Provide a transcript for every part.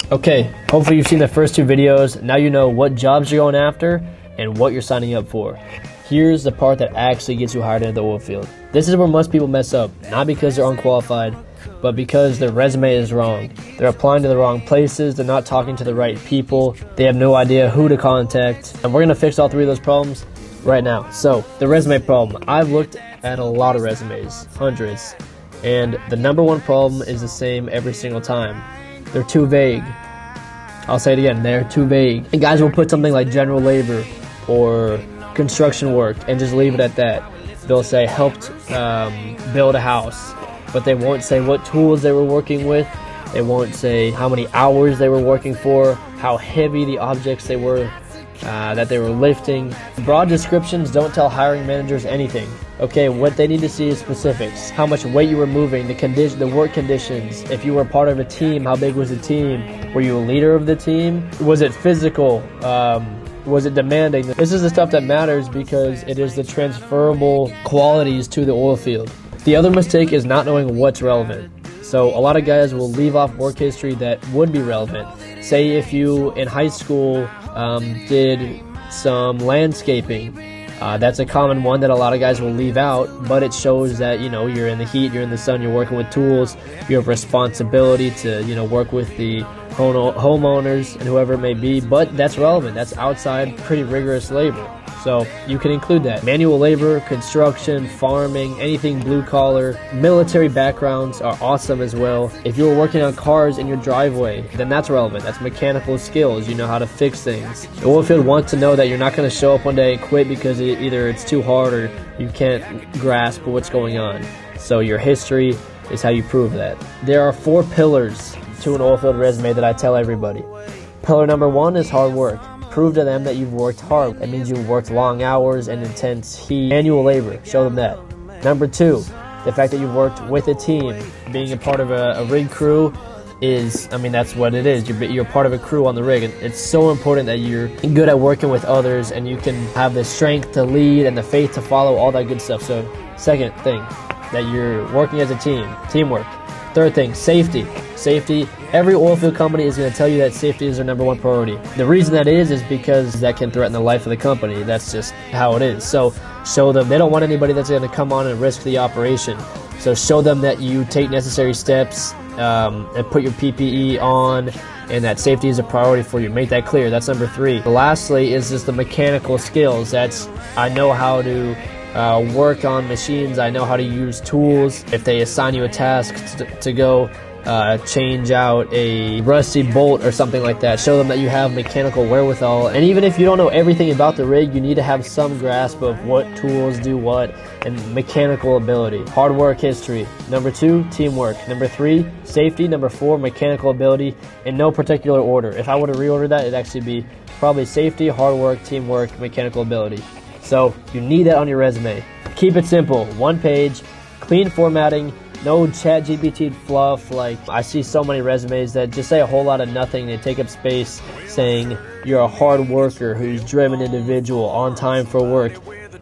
Okay, hopefully you've seen the first two videos. Now you know what jobs you're going after and what you're signing up for. Here's the part that actually gets you hired into the oil field. This is where most people mess up, not because they're unqualified, but because their resume is wrong. They're applying to the wrong places, they're not talking to the right people, they have no idea who to contact, and we're gonna fix all three of those problems right now. So, the resume problem. I've looked at a lot of resumes, hundreds, and the number one problem is the same every single time. They're too vague. I'll say it again, they're too vague. And guys will put something like general labor or construction work and just leave it at that. They'll say helped build a house, but they won't say what tools they were working with. They won't say how many hours they were working for, how heavy the objects they were that they were lifting. Broad descriptions don't tell hiring managers anything. Okay, what they need to see is specifics. How much weight you were moving, the work conditions. If you were part of a team, how big was the team? Were you a leader of the team? Was it physical? Was it demanding? This is the stuff that matters because it is the transferable qualities to the oil field. The other mistake is not knowing what's relevant. So a lot of guys will leave off work history that would be relevant. Say if you in high school did some landscaping, that's a common one that a lot of guys will leave out, but it shows that, you know, you're in the heat, you're in the sun, you're working with tools, you have responsibility to, you know, work with the homeowners and whoever it may be, but that's relevant. That's outside pretty rigorous labor. So you can include that. Manual labor, construction, farming, anything blue collar. Military backgrounds are awesome as well. If you were working on cars in your driveway, then that's relevant. That's mechanical skills. You know how to fix things. The oil field wants to know that you're not going to show up one day and quit because either it's too hard or you can't grasp what's going on. So your history is how you prove that. There are 4 pillars to an oil field resume that I tell everybody. Pillar number 1 is hard work. Prove to them that you've worked hard. That means you've worked long hours and intense heat. Manual labor, show them that. Number 2, the fact that you've worked with a team. Being a part of a rig crew is, I mean, that's what it is. You're part of a crew on the rig. And it's so important that you're good at working with others and you can have the strength to lead and the faith to follow, all that good stuff. So, second thing, that you're working as a team, teamwork. Third thing, safety. Safety. Every oil field company is going to tell you that safety is their number 1 priority. The reason that is because that can threaten the life of the company. That's just how it is. So show them. They don't want anybody that's going to come on and risk the operation. So show them that you take necessary steps and put your PPE on and that safety is a priority for you. Make that clear. That's number 3. Lastly is just the mechanical skills. That's, I know how to work on machines. I know how to use tools. If they assign you a task to go change out a rusty bolt or something like that, show them that you have mechanical wherewithal. And even if you don't know everything about the rig, you need to have some grasp of what tools do what and mechanical ability. Hard work history. Number 2, teamwork. Number 3, safety. Number 4, mechanical ability, in no particular order. If I were to reorder that, it'd actually be probably safety, hard work, teamwork, mechanical ability. So you need that on your resume. Keep it simple. 1 page, clean formatting, no ChatGPT fluff. Like, I see so many resumes that just say a whole lot of nothing. They take up space saying you're a hard worker who's driven individual, on time for work.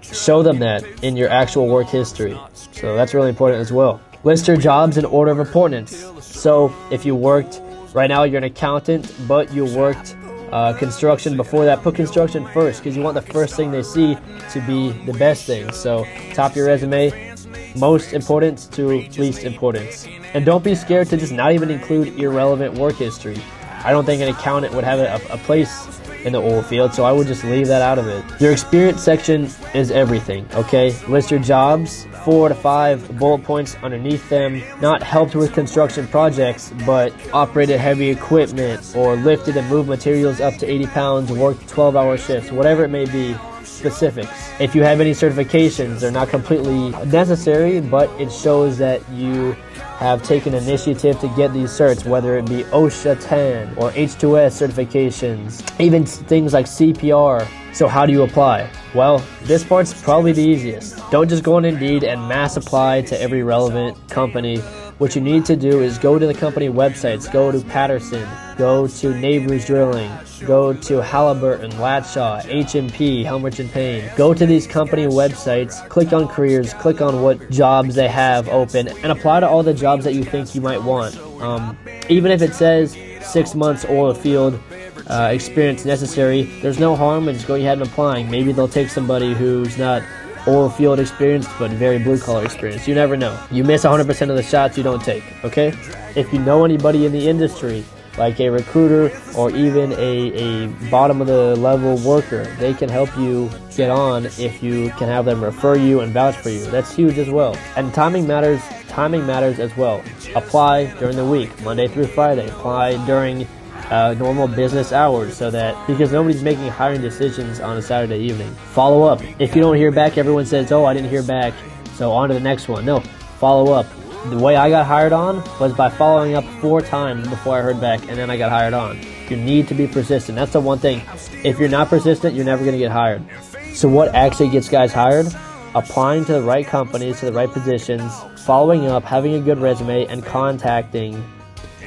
Show them that in your actual work history. So that's really important as well. List your jobs in order of importance. So if you worked, right now you're an accountant, but you worked construction before that, put construction first because you want the first thing they see to be the best thing. So top of your resume, most importance to least importance. And don't be scared to just not even include irrelevant work history. I don't think an accountant would have a place in the oil field, so I would just leave that out of it. Your experience section is everything, okay? List your jobs, 4 to 5 bullet points underneath them. Not helped with construction projects, but operated heavy equipment or lifted and moved materials up to 80 pounds, worked 12-hour shifts, whatever it may be. Specifics. If you have any certifications, they're not completely necessary, but it shows that you have taken initiative to get these certs, whether it be OSHA 10 or H2S certifications, even things like CPR. So how do you apply? Well, this part's probably the easiest. Don't just go on Indeed and mass apply to every relevant company. What you need to do is go to the company websites, go to Patterson, go to Neighbors Drilling, go to Halliburton, Latshaw, HMP, Helmerich and Payne. Go to these company websites, click on careers, click on what jobs they have open, and apply to all the jobs that you think you might want. Even if it says 6 months oil field experience necessary, there's no harm in just going ahead and applying. Maybe they'll take somebody who's not oil field experienced but very blue collar experience. You never know. You miss 100% of the shots you don't take, okay? If you know anybody in the industry, like a recruiter or even a bottom of the level worker, they can help you get on if you can have them refer you and vouch for you. That's huge as well. And timing matters as well. Apply during the week, Monday through Friday. Apply during normal business hours, so that, because nobody's making hiring decisions on a Saturday evening. Follow up. If you don't hear back, everyone says, oh, I didn't hear back, so on to the next one. No, follow up. The way I got hired on was by following up 4 times before I heard back, and then I got hired on. You need to be persistent. That's the one thing. If you're not persistent, you're never going to get hired. So what actually gets guys hired? Applying to the right companies, to the right positions, following up, having a good resume, and contacting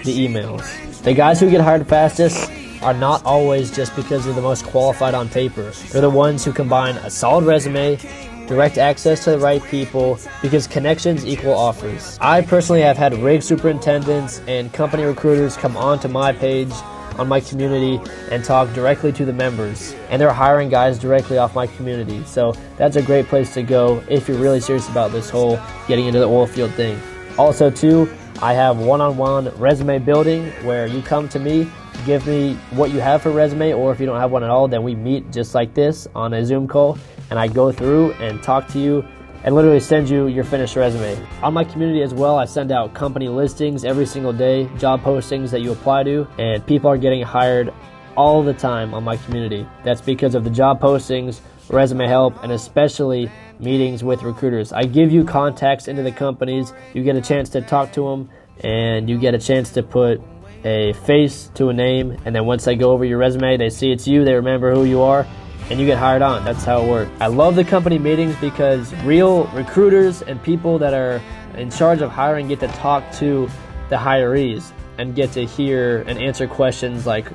the emails. The guys who get hired fastest are not always just because they're the most qualified on paper. They're the ones who combine a solid resume, direct access to the right people, because connections equal offers. I personally have had rig superintendents and company recruiters come onto my page on my community and talk directly to the members, and they're hiring guys directly off my community. So that's a great place to go if you're really serious about this whole getting into the oil field thing. Also too, I have one-on-one resume building where you come to me, give me what you have for resume, or if you don't have one at all, then we meet just like this on a Zoom call, and I go through and talk to you and literally send you your finished resume. On my community as well, I send out company listings every single day, job postings that you apply to, and people are getting hired all the time on my community. That's because of the job postings, resume help, and especially meetings with recruiters. I give you contacts into the companies, you get a chance to talk to them, and you get a chance to put a face to a name, and then once they go over your resume, they see it's you, they remember who you are, and you get hired on. That's how it works. I love the company meetings because real recruiters and people that are in charge of hiring get to talk to the hirees and get to hear and answer questions like,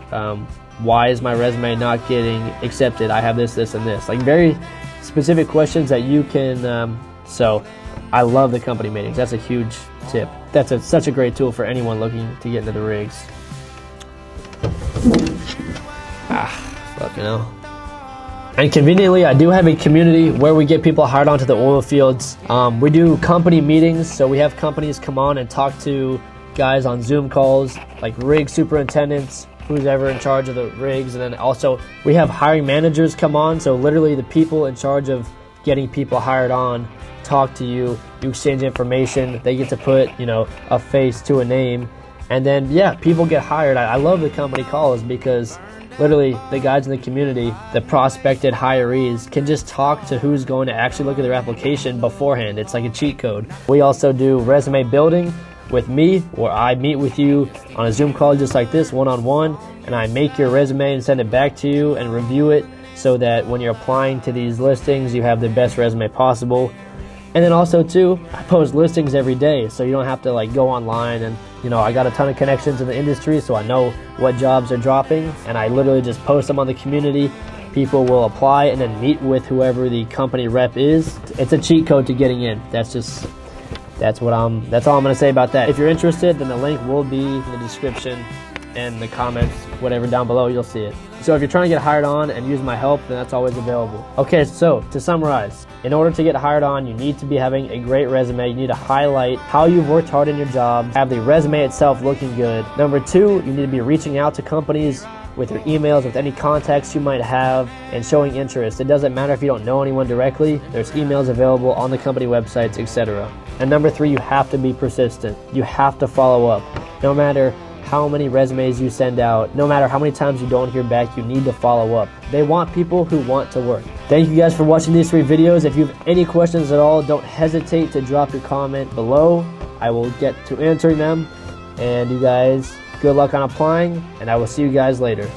why is my resume not getting accepted? I have this, this, and this. Like very specific questions that you can, so I love the company meetings. That's a huge tip. That's such a great tool for anyone looking to get into the rigs. You know. And conveniently, I do have a community where we get people hired onto the oil fields. We do company meetings, so we have companies come on and talk to guys on Zoom calls, like rig superintendents, who's ever in charge of the rigs, and then also we have hiring managers come on, so literally the people in charge of getting people hired on talk to you, you exchange information, they get to put, you know, a face to a name, and then yeah, people get hired. I love the company calls because literally the guys in the community, the prospected hirees, can just talk to who's going to actually look at their application beforehand. It's like a cheat code. We also do resume building with me, where I meet with you on a Zoom call just like this, one-on-one, and I make your resume and send it back to you and review it so that when you're applying to these listings, you have the best resume possible. And then also too, I post listings every day, so you don't have to like go online, and you know, I got a ton of connections in the industry, so I know what jobs are dropping, and I literally just post them on the community. People will apply and then meet with whoever the company rep is. It's a cheat code to getting in. That's all I'm gonna say about that. If you're interested, then the link will be in the description and the comments, whatever down below, you'll see it. So if you're trying to get hired on and use my help, then that's always available. Okay, so to summarize, in order to get hired on, you need to be having a great resume. You need to highlight how you've worked hard in your job, have the resume itself looking good. Number 2, you need to be reaching out to companies with your emails, with any contacts you might have, and showing interest. It doesn't matter if you don't know anyone directly. There's emails available on the company websites, etc. And number 3, you have to be persistent. You have to follow up. No matter how many resumes you send out, no matter how many times you don't hear back, you need to follow up. They want people who want to work. Thank you guys for watching these 3 videos. If you have any questions at all, don't hesitate to drop your comment below. I will get to answering them. And you guys, good luck on applying, and I will see you guys later.